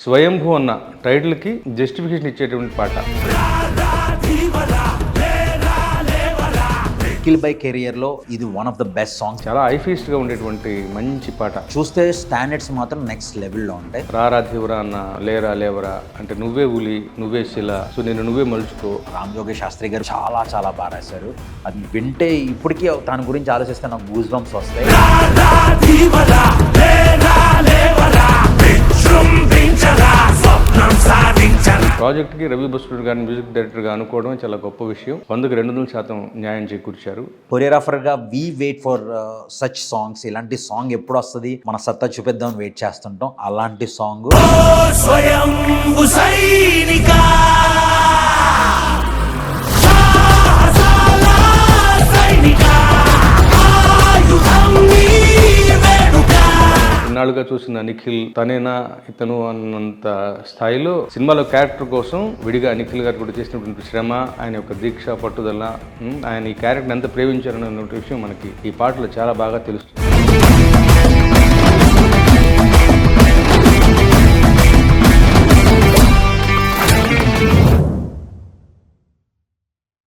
స్వయంభూ అన్న టైటిల్కి జస్టిఫికేషన్ ఇచ్చేటువంటి పాట. నిఖిల్ బై కెరియర్లో ఇది one of the best songs. చాలా ఐఫీస్ట్గా ఉండేటువంటి మంచి పాట. చూస్తే స్టాండర్డ్స్ మాత్రం నెక్స్ట్ లెవెల్లో ఉంటాయి. రారా ధీవరా అన్న, లేరా లేవరా అంటే నువ్వే ఉలి నువ్వే శిల, సో నేను నువ్వే మలుచుకో. రామ్ జోగేష్ శాస్త్రి గారు చాలా చాలా బాగా రాశారు. అది వింటే ఇప్పటికీ దాని గురించి ఆలోచిస్తే నాకు గూస్ బంప్స్ వస్తాయి. ప్రాజెక్ట్కి రవి బస్కూర్ గారిని మ్యూజిక్ డైరెక్టర్గా అనుకోవడం చాలా గొప్ప విషయం. 100కి 200% న్యాయం చేకూర్చారు. కొరియోగ్రాఫర్గా we wait for such songs. ఇలాంటి సాంగ్ ఎప్పుడు వస్తుంది, మన సత్తా చూపిద్దాం వెయిట్ చేస్తుంటాం. అలాంటి సాంగ్ ఇన్నాళ్ళుగా చూసిన నిఖిల్ తనేనా ఇతను అన్నంత స్థాయిలో సినిమాలో క్యారెక్టర్ కోసం విడిగా నిఖిల్ గారు కూడా చేసినటువంటి శ్రమ, ఆయన యొక్క దీక్ష పట్టుదల, ఆయన ఈ క్యారెక్టర్ని ఎంత ప్రేమించారన్న విషయం మనకి ఈ పాటలో చాలా బాగా తెలుస్తుంది.